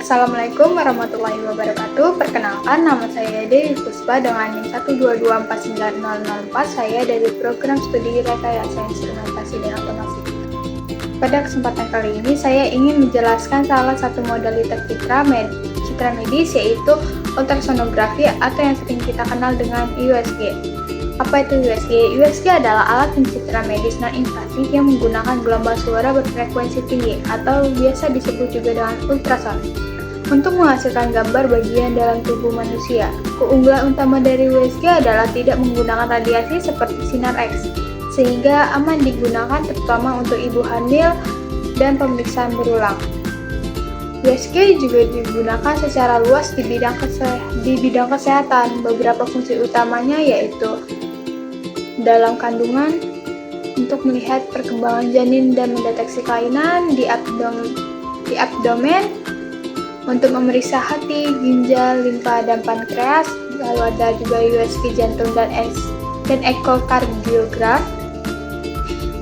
Assalamualaikum warahmatullahi wabarakatuh. Perkenalkan, nama saya Dewi Puspa dengan NIM 122490004. Saya dari program studi Rekayasa Instrumentasi dan Otomasi. Pada kesempatan kali ini, saya ingin menjelaskan salah satu modalitas citra medis, yaitu ultrasonografi atau yang sering kita kenal dengan USG. Apa itu USG? USG adalah alat pencitra medis non-invasif yang menggunakan gelombang suara berfrekuensi tinggi atau biasa disebut juga dengan ultrason untuk menghasilkan gambar bagian dalam tubuh manusia. Keunggulan utama dari USG adalah tidak menggunakan radiasi seperti sinar X, sehingga aman digunakan terutama untuk ibu hamil dan pemeriksaan berulang. USG juga digunakan secara luas di bidang kesehatan. Beberapa fungsi utamanya yaitu dalam kandungan, untuk melihat perkembangan janin dan mendeteksi kelainan di abdomen, untuk memeriksa hati, ginjal, limfa, dan pankreas. Lalu ada juga USG jantung dan ekokardiograf,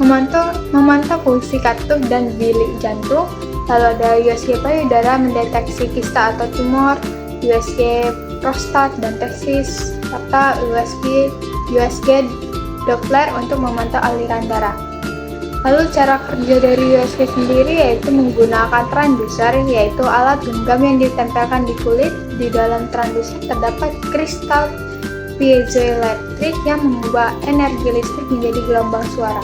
memantau fungsi katup dan bilik jantung. Lalu ada USG payudara, mendeteksi kista atau tumor, USG prostat dan testis, serta USG Doppler untuk memantau aliran darah. Lalu cara kerja dari USG sendiri yaitu menggunakan transducer, yaitu alat genggam yang ditempelkan di kulit. Di dalam transducer terdapat kristal piezoelektrik yang mengubah energi listrik menjadi gelombang suara.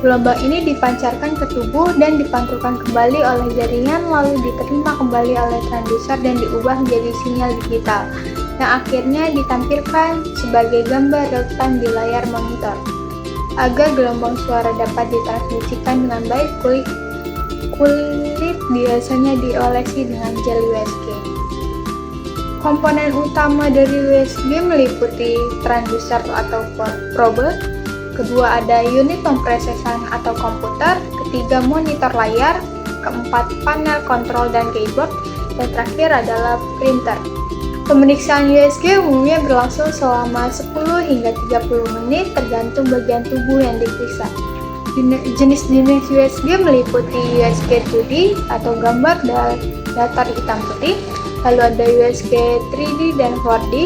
Gelombang ini dipancarkan ke tubuh dan dipantulkan kembali oleh jaringan, lalu diterima kembali oleh transducer dan diubah menjadi sinyal digital, yang akhirnya ditampilkan sebagai gambar real-time di layar monitor. Agar gelombang suara dapat ditransmisikan dengan baik, kulit biasanya diolesi dengan gel USG. Komponen utama dari USG meliputi transducer atau probe, kedua ada unit pemrosesan atau komputer, ketiga monitor layar, keempat panel kontrol dan keyboard, dan terakhir adalah printer. Pemeriksaan USG umumnya berlangsung selama 10 hingga 30 menit tergantung bagian tubuh yang diperiksa. Jenis-jenis USG meliputi USG 2D atau gambar datar hitam putih, lalu ada USG 3D dan 4D,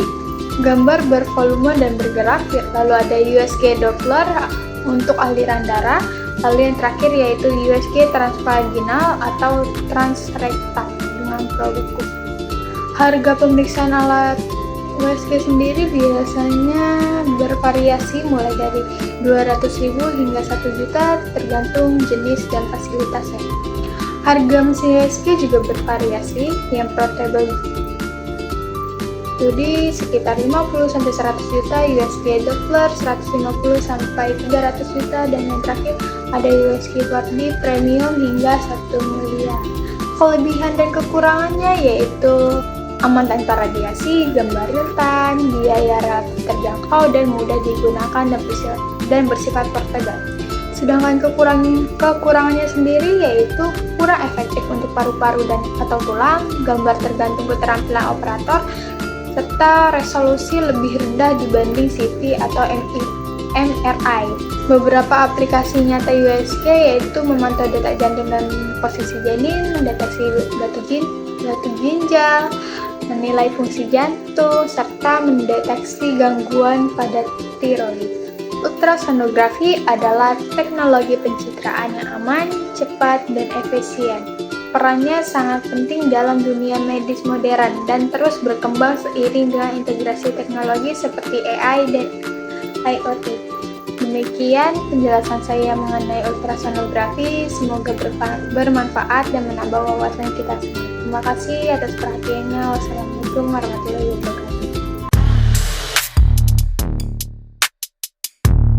gambar bervolume dan bergerak, lalu ada USG Doppler untuk aliran darah, lalu yang terakhir yaitu USG transvaginal atau transrektal dengan produk. Harga pemeriksaan alat USG sendiri biasanya bervariasi mulai dari 200.000 hingga 1 juta tergantung jenis dan fasilitasnya. Harga mesin USG juga bervariasi, yang portable jadi sekitar 50-100 juta, USG Doppler 150 sampai 300 juta, dan yang terakhir ada USG 4D premium hingga 1 miliar. Kelebihan dan kekurangannya yaitu aman tanpa radiasi, gambar real-time, biaya relatif terjangkau dan mudah digunakan dan bersifat portable. Sedangkan kekurangannya sendiri yaitu kurang efektif untuk paru-paru atau tulang, gambar tergantung keterampilan operator, serta resolusi lebih rendah dibanding CT atau MRI. Beberapa aplikasi nyata USG yaitu memantau detak jantung dan posisi janin, mendeteksi batu ginjal, menilai fungsi jantung, serta mendeteksi gangguan pada tiroid. Ultrasonografi adalah teknologi pencitraan yang aman, cepat, dan efisien. Perannya sangat penting dalam dunia medis modern dan terus berkembang seiring dengan integrasi teknologi seperti AI dan IoT. Demikian penjelasan saya mengenai ultrasonografi, semoga bermanfaat dan menambah wawasan kita semua. Terima kasih atas perhatiannya. Wassalamualaikum warahmatullahi wabarakatuh.